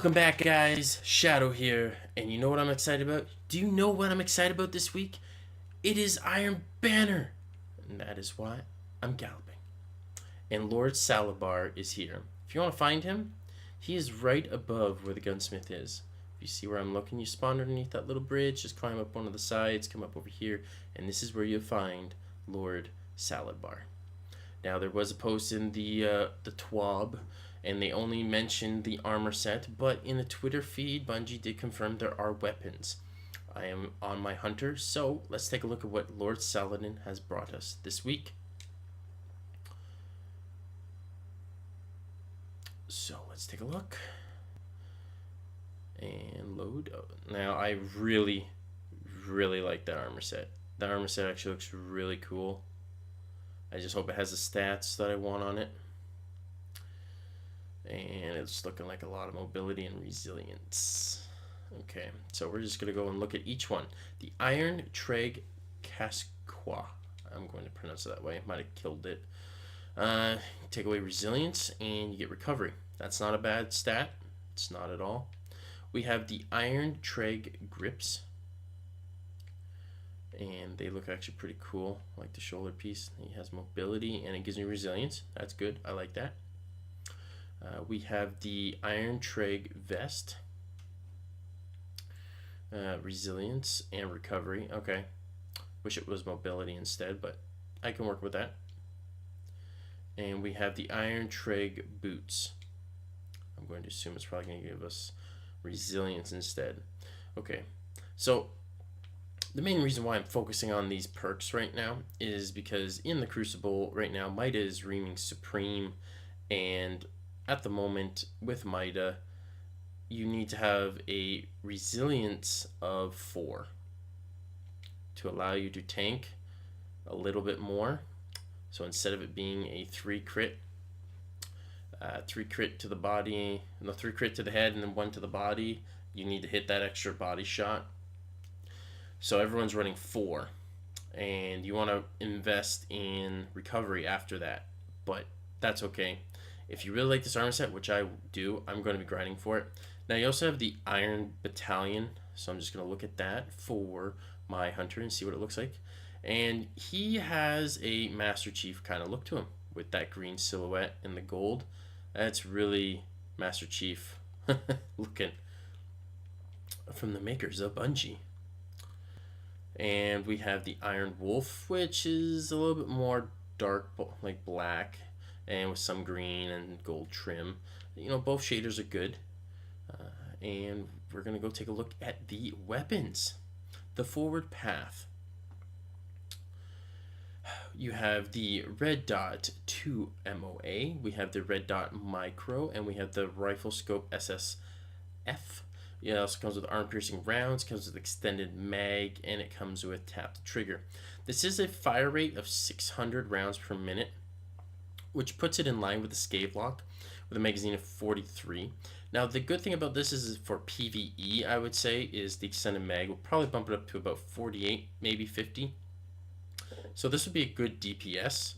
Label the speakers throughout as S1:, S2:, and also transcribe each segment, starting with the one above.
S1: Welcome back, guys. Shadow here. And you know what I'm excited about? Do you know what I'm excited about this week? It is Iron Banner. And that is why I'm galloping. And Lord Salidin is here. If you want to find him, he is right above where the gunsmith is. If you see where I'm looking, you spawn underneath that little bridge. Just climb up one of the sides, come up over here, and this is where you'll find Lord Salidin. Now, there was a post in the TWAB, and they only mentioned the armor set, but in the Twitter feed, Bungie did confirm there are weapons. I am on my hunter, so let's take a look at what Lord Salidin has brought us this week. So let's take a look. And load. Now, I really like that armor set. That armor set actually looks really cool. I just hope it has the stats that I want on it. And it's looking like a lot of mobility and resilience. Okay, so we're just going to go and look at each one. The Iron Treg Casqua. I'm going to pronounce it that way. Might have killed it. Take away resilience and you get recovery. That's not a bad stat. It's not at all. We have the Iron Treg Grips. And they look actually pretty cool. I like the shoulder piece. He has mobility and it gives me resilience. That's good. I like that. We have the Iron Treg Vest. Resilience and recovery. Okay. Wish it was mobility instead, but I can work with that. And we have the Iron Treg Boots. I'm going to assume it's probably going to give us resilience instead. Okay. So the main reason why I'm focusing on these perks right now is because in the Crucible right now, Mida is reigning supreme, and at the moment with Mida, you need to have a resilience of 4 to allow you to tank a little bit more. So instead of it being a 3 crit, 3 crit to the body, no, 3 crit to the head and then 1 to the body, you need to hit that extra body shot. So everyone's running 4, and you want to invest in recovery after that, but that's okay. If you really like this armor set, which I do, I'm going to be grinding for it. Now you also have the Iron Battalion, so I'm just going to look at that for my hunter and see what it looks like. And he has a Master Chief kind of look to him with that green silhouette and the gold. That's really Master Chief looking from the makers of Bungie. And we have the Iron Wolf, which is a little bit more dark, like black, and with some green and gold trim. You know, both shaders are good. And we're going to go take a look at the weapons. The forward path. You have the Red Dot 2 MOA. We have the Red Dot Micro, and we have the Rifle Scope SSF. It also comes with arm-piercing rounds, comes with extended mag, and it comes with tapped trigger. This is a fire rate of 600 rounds per minute, which puts it in line with the Scave Lock, with a magazine of 43. Now, the good thing about this is for PvE, I would say, is the extended mag will probably bump it up to about 48, maybe 50. So this would be a good DPS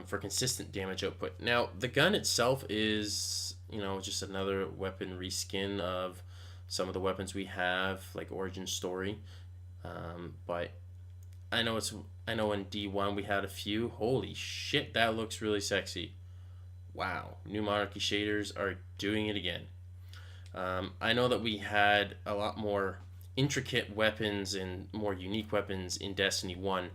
S1: for consistent damage output. Now, the gun itself is, just another weapon reskin of some of the weapons we have, like Origin Story. But I know in D1 we had a few. Holy shit, that looks really sexy. Wow, New Monarchy shaders are doing it again. I know that we had a lot more intricate weapons and more unique weapons in Destiny 1,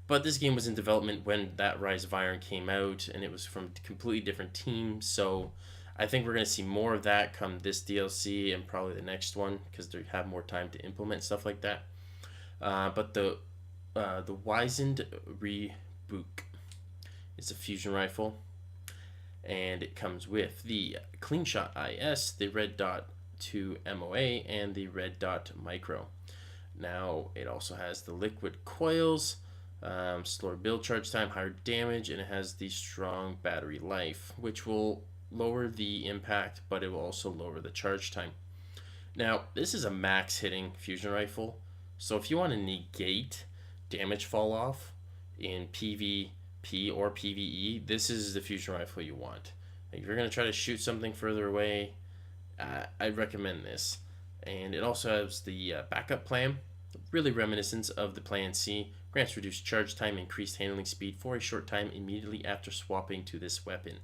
S1: but this game was in development when that Rise of Iron came out, and it was from a completely different team, so I think we're going to see more of that come this DLC and probably the next one, because they have more time to implement stuff like that. But the Wizened Rebook is a fusion rifle, and it comes with the Clean Shot IS, the Red Dot 2 MOA, and the Red Dot Micro. Now, it also has the liquid coils, slower build charge time, higher damage, and it has the strong battery life, which will lower the impact, but it will also lower the charge time. Now, this is a max hitting fusion rifle, so if you want to negate damage fall off in PvP or PvE, this is the fusion rifle you want. Like, if you're going to try to shoot something further away, I recommend this. And it also has the backup plan, really reminiscent of the Plan C. Grants reduced charge time, increased handling speed for a short time immediately after swapping to this weapon.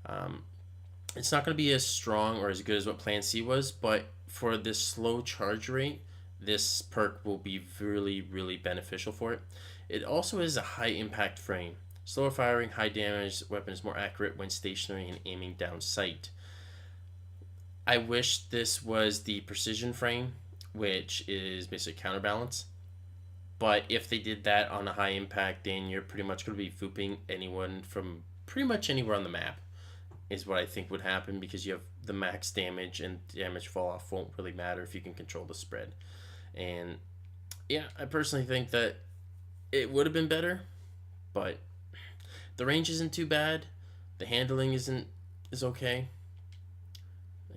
S1: Um, it's not going to be as strong or as good as what Plan C was, but for this slow charge rate, this perk will be really, really beneficial for it. It also is a high impact frame. Slower firing, high damage weapon is more accurate when stationary and aiming down sight. I wish this was the precision frame, which is basically counterbalance. But if they did that on a high impact, then you're pretty much going to be fooping anyone from pretty much anywhere on the map, is what I think would happen, because you have the max damage, and damage fall off won't really matter if you can control the spread. And yeah, I personally think that it would have been better, but the range isn't too bad. The handling is okay.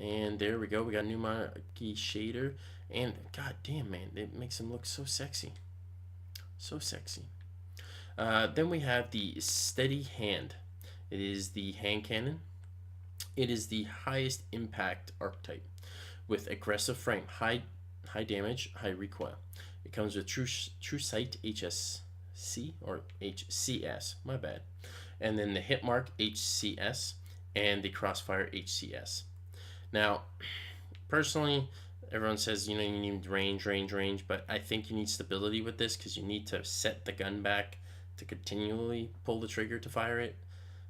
S1: And there we go. We got new marquee shader, and god damn man, it makes him look so sexy, so sexy. Then we have the steady hand. It is the hand cannon. It is the highest impact archetype with aggressive frame, high damage, high recoil. It comes with true sight HSC or HCS. My bad. And then the hit mark HCS and the crossfire HCS. Now, personally, everyone says you need range, but I think you need stability with this, because you need to set the gun back to continually pull the trigger to fire it.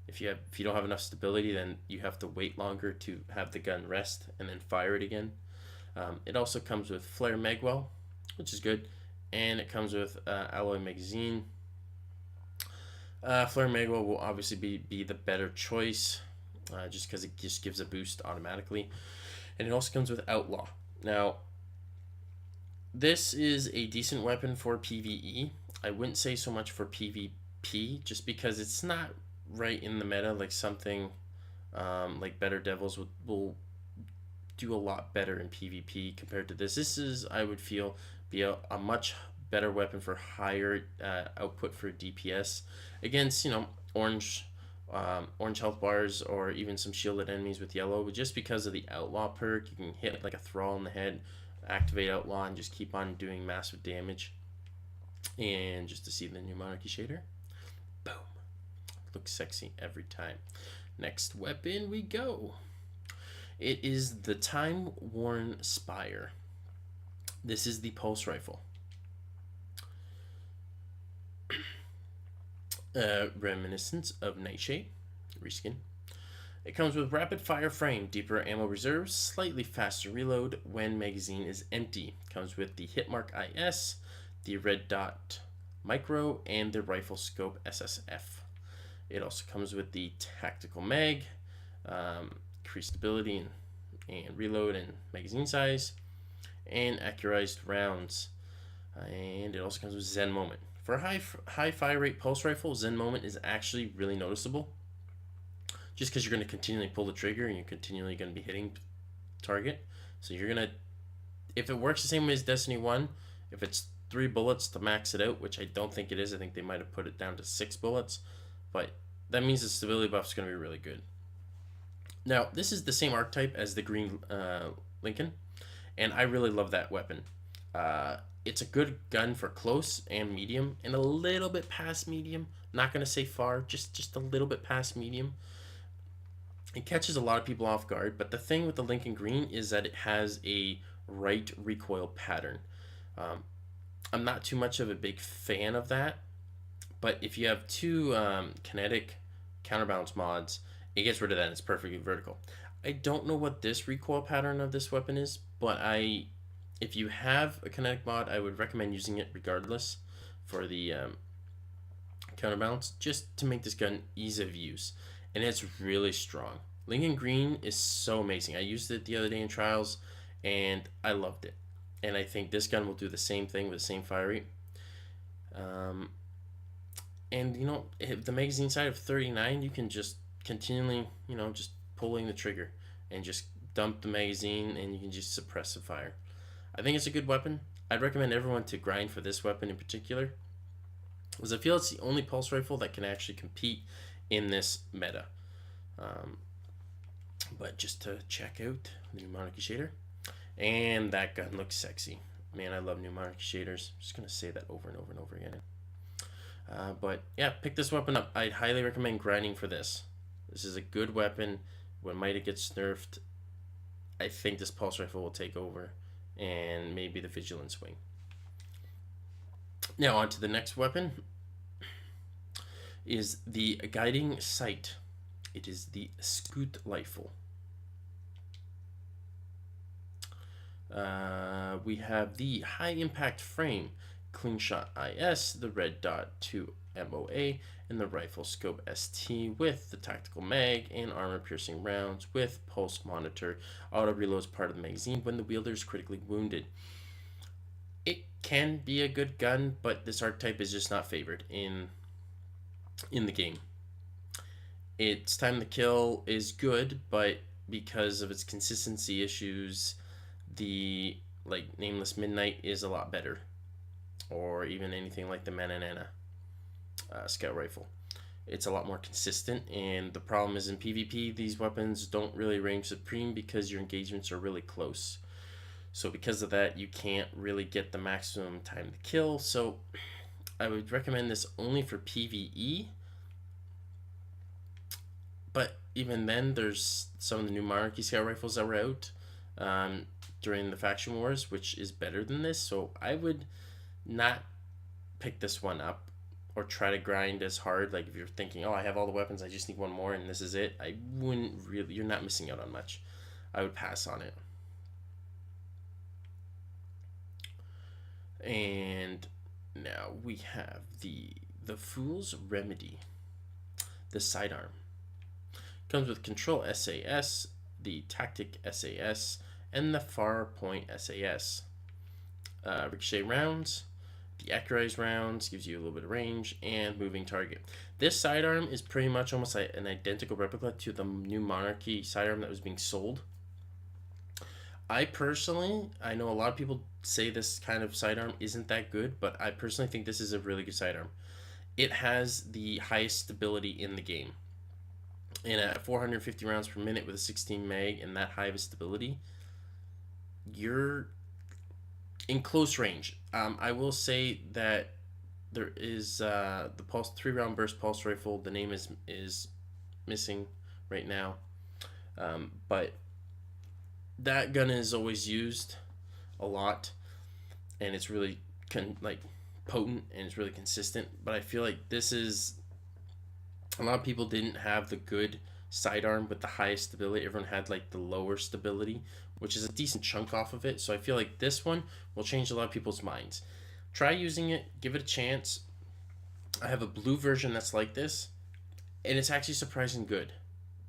S1: If you don't have enough stability, then you have to wait longer to have the gun rest and then fire it again. It also comes with flare magwell, which is good, and it comes with alloy magazine. Flare magwell will obviously be the better choice, just because it just gives a boost automatically. And it also comes with outlaw. Now, this is a decent weapon for PvE. I wouldn't say so much for PvP, just because it's not right in the meta. Like something like Better Devils will do a lot better in PvP compared to this. This is, I would feel, be a much better weapon for higher output for DPS against orange health bars, or even some shielded enemies with yellow. But just because of the outlaw perk, you can hit like a thrall in the head, activate outlaw, and just keep on doing massive damage. And just to see the new monarchy shader, boom, looks sexy every time. Next weapon we go. It is the Time Worn Spire. This is the pulse rifle. Reminiscence of Nightshade reskin. It comes with rapid fire frame, deeper ammo reserves, slightly faster reload when magazine is empty. Comes with the Hitmark IS, the red dot micro, and the rifle scope SSF. It also comes with the tactical mag, increased stability and reload and magazine size, and accurized rounds. And it also comes with Zen Moment. For a high fire rate pulse rifle, Zen Moment is actually really noticeable, just because you're going to continually pull the trigger and you're continually going to be hitting target. So you're going to, if it works the same way as Destiny 1, if it's 3 bullets to max it out, which I don't think it is, I think they might have put it down to 6 bullets, but that means the stability buff is going to be really good. Now, this is the same archetype as the green Lincoln, and I really love that weapon. It's a good gun for close and medium, and a little bit past medium. Not going to say far, just a little bit past medium. It catches a lot of people off guard, but the thing with the Lincoln Green is that it has a right recoil pattern. I'm not too much of a big fan of that, but if you have two kinetic counterbalance mods, it gets rid of that and it's perfectly vertical. I don't know what this recoil pattern of this weapon is, but if you have a kinetic mod, I would recommend using it regardless for the counterbalance, just to make this gun ease of use. And it's really strong. Lincoln Green is so amazing. I used it the other day in trials, and I loved it. And I think this gun will do the same thing with the same fire rate. And if the magazine side of 39, you can just continually, just pulling the trigger and just dump the magazine, and you can just suppress the fire. I think it's a good weapon. I'd recommend everyone to grind for this weapon in particular, because I feel it's the only pulse rifle that can actually compete in this meta. But just to check out the new Monarchy shader. And that gun looks sexy. Man, I love new Monarchy shaders. I'm just going to say that over and over and over again. But yeah, pick this weapon up. I'd highly recommend grinding for this. This is a good weapon. When Mida gets nerfed, I think this pulse rifle will take over, and maybe the Vigilance Wing. Now on to the next weapon is the guiding sight. It is the Scout rifle. We have the high impact frame, clean shot IS, the red dot 2 MOA, and the rifle scope ST with the tactical mag and armor piercing rounds with pulse monitor. Auto reloads part of the magazine when the wielder is critically wounded. It can be a good gun, but this archetype is just not favored in the game. Its time to kill is good, but because of its consistency issues, the Nameless Midnight is a lot better, or even anything like the Mananana Scout Rifle. It's a lot more consistent, and the problem is in PvP, these weapons don't really range supreme because your engagements are really close. So because of that, you can't really get the maximum time to kill. So I would recommend this only for PvE. But even then, there's some of the new Monarchy Scout Rifles that were out during the Faction Wars, which is better than this. So I would not pick this one up or try to grind as hard. Like if you're thinking, oh, I have all the weapons, I just need one more and this is it. I wouldn't really, you're not missing out on much. I would pass on it. And now we have the Fool's Remedy, the sidearm. Comes with Control SAS, the Tactic SAS, and the Far Point SAS. Ricochet rounds, the Accurized rounds gives you a little bit of range, and moving target. This sidearm is pretty much almost like an identical replica to the new Monarchy sidearm that was being sold. I know a lot of people say this kind of sidearm isn't that good, but I personally think this is a really good sidearm. It has the highest stability in the game. And at 450 rounds per minute with a 16 mag and that high of a stability, you're in close range. I will say that there is the 3-round burst pulse rifle. The name is missing right now, but that gun is always used a lot, and it's really potent and it's really consistent. But I feel like this is, a lot of people didn't have the good sidearm with the highest stability. Everyone had like the lower stability, which is a decent chunk off of it. So I feel like this one will change a lot of people's minds. Try using it, give it a chance. I have a blue version that's like this, and it's actually surprisingly good.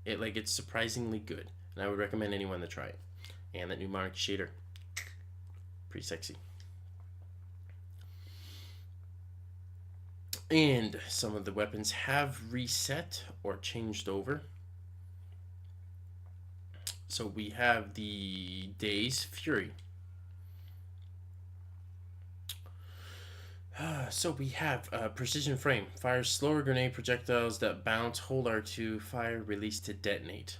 S1: It's surprisingly good, and I would recommend anyone to try it. And that new Monarchy shader, pretty sexy. And some of the weapons have reset or changed over. So we have the Day's Fury. So we have Precision Frame. Fires slower grenade projectiles that bounce, hold R2, fire, release to detonate.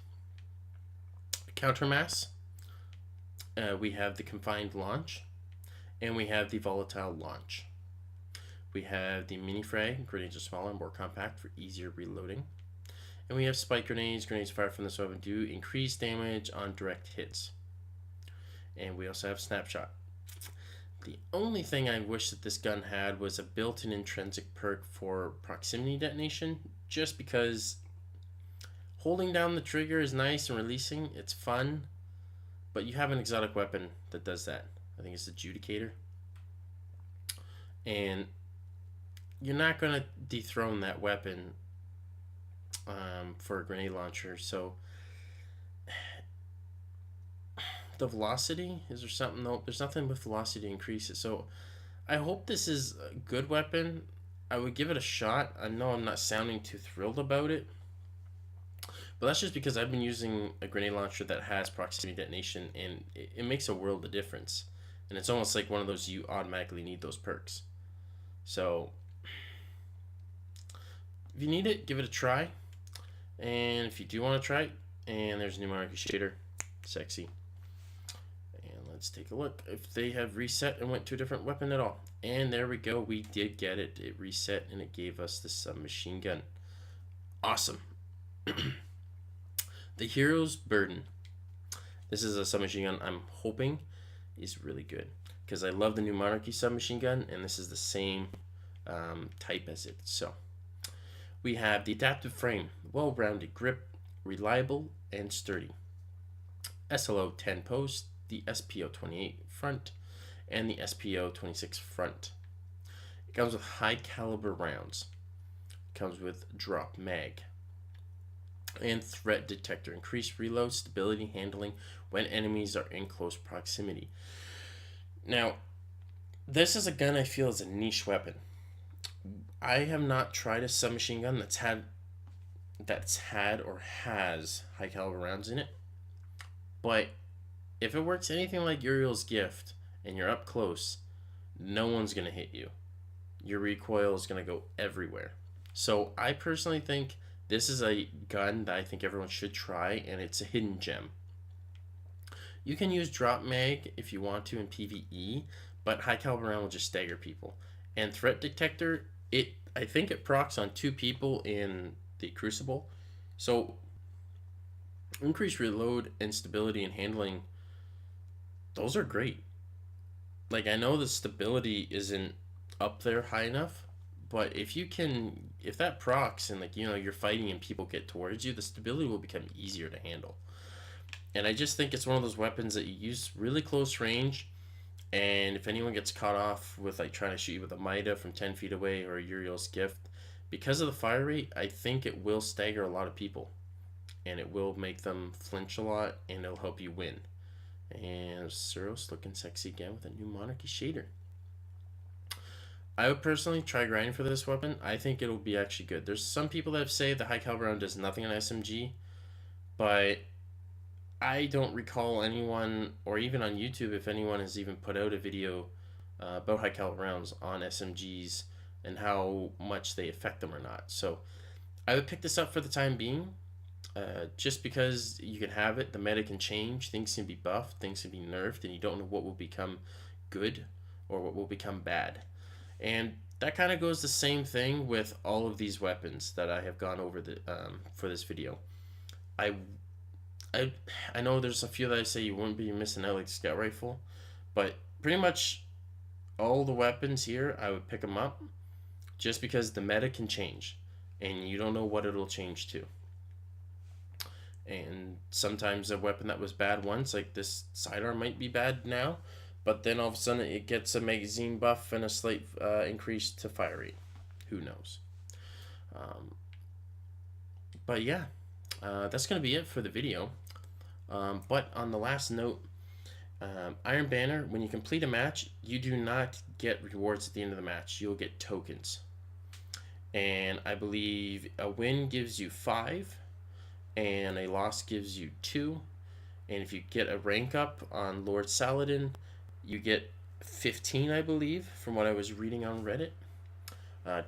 S1: Countermass. We have the Confined Launch. And we have the Volatile Launch. We have the Mini Frag. Grenades are smaller and more compact for easier reloading. And we have Spike Grenades. Grenades fired from this weapon do increase damage on direct hits. And we also have Snapshot. The only thing I wish that this gun had was a built-in intrinsic perk for proximity detonation, just because holding down the trigger is nice and releasing, it's fun, but you have an exotic weapon that does that. I think it's the Judicator. And you're not going to dethrone that weapon for a grenade launcher, so the velocity, is there something? No, there's nothing with velocity to increase it. So I hope this is a good weapon. I would give it a shot. I know I'm not sounding too thrilled about it, but that's just because I've been using a grenade launcher that has proximity detonation, and it makes a world of difference. And it's almost like one of those, you automatically need those perks. So if you need it, give it a try. And if you do want to try it And there's a new monarchy shader. Sexy. And let's take a look if they have reset and went to a different weapon at all. And there we go. We did get it. It reset and it gave us the submachine gun. Awesome. The Hero's Burden. This is a submachine gun I'm hoping is really good, because I love the new Monarchy submachine gun, and this is the same type as it. So we have the adaptive frame, well-rounded grip, reliable and sturdy. SLO 10 post, the SPO 28 front, and the SPO 26 front. It comes with high caliber rounds. It comes with drop mag and threat detector. Increased reload, stability, handling when enemies are in close proximity. Now, this is a gun I feel is a niche weapon. I have not tried a submachine gun that's had or has high caliber rounds in it. But if it works anything like Uriel's Gift and you're up close, no one's going to hit you. Your recoil is going to go everywhere. So I personally think this is a gun that I think everyone should try, and it's a hidden gem. You can use drop mag if you want to in PvE, but high caliber round will just stagger people. And threat detector, I think it procs on 2 people in the Crucible. So increased reload and stability and handling, those are great. Like, I know the stability isn't up there high enough, but if that procs and, like, you're fighting and people get towards you, the stability will become easier to handle. And I just think it's one of those weapons that you use really close range, and if anyone gets caught off with, like, trying to shoot you with a Mida from 10 feet away or a Uriel's Gift, because of the fire rate, I think it will stagger a lot of people, and it will make them flinch a lot, and it'll help you win. And Suros looking sexy again with a new Monarchy shader. I would personally try grinding for this weapon. I think it'll be actually good. There's some people that say the high caliber round does nothing on SMG, but I don't recall anyone, or even on YouTube, if anyone has even put out a video about high caliber rounds on SMGs and how much they affect them or not. So I would pick this up for the time being, just because you can have it. The meta can change, things can be buffed, things can be nerfed, and you don't know what will become good or what will become bad. And that kind of goes the same thing with all of these weapons that I have gone over for this video. I know there's a few that I say you wouldn't be missing out, like the scout rifle, but pretty much all the weapons here I would pick them up, just because the meta can change and you don't know what it'll change to. And sometimes a weapon that was bad once, like this sidearm, might be bad now, but then all of a sudden it gets a magazine buff and a slight increase to fire rate. Who knows? But yeah, that's going to be it for the video. But on the last note, Iron Banner, when you complete a match, you do not get rewards at the end of the match. You'll get tokens. And I believe a win gives you 5, and a loss gives you 2. And if you get a rank up on Lord Salidin, you get 15, I believe, from what I was reading on Reddit.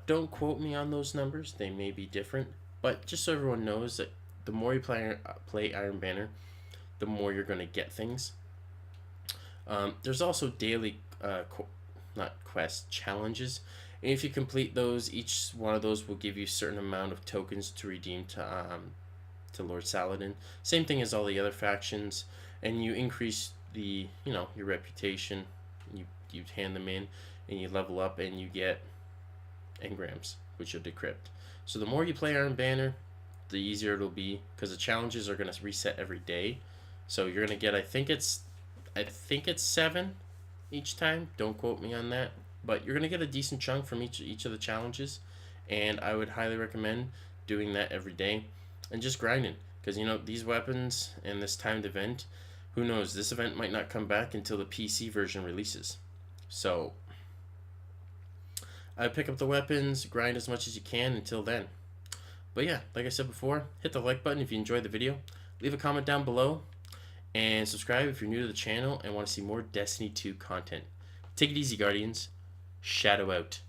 S1: Don't quote me on those numbers. They may be different. But just so everyone knows that the more you play Iron Banner, the more you're going to get things. There's also daily, challenges. And if you complete those, each one of those will give you a certain amount of tokens to redeem to Lord Salidin. Same thing as all the other factions. And you increase your reputation. You hand them in, and you level up, and you get engrams, which you'll decrypt. So the more you play Iron Banner, the easier it'll be, because the challenges are going to reset every day. So you're going to get, I think it's 7 each time. Don't quote me on that, but you're going to get a decent chunk from each of the challenges, and I would highly recommend doing that every day and just grinding, because these weapons and this timed event, who knows, this event might not come back until the PC version releases. So I pick up the weapons, grind as much as you can until then. But yeah, like I said before, hit the like button if you enjoyed the video, leave a comment down below, and subscribe if you're new to the channel and want to see more Destiny 2 content. Take it easy, Guardians. Shadow out.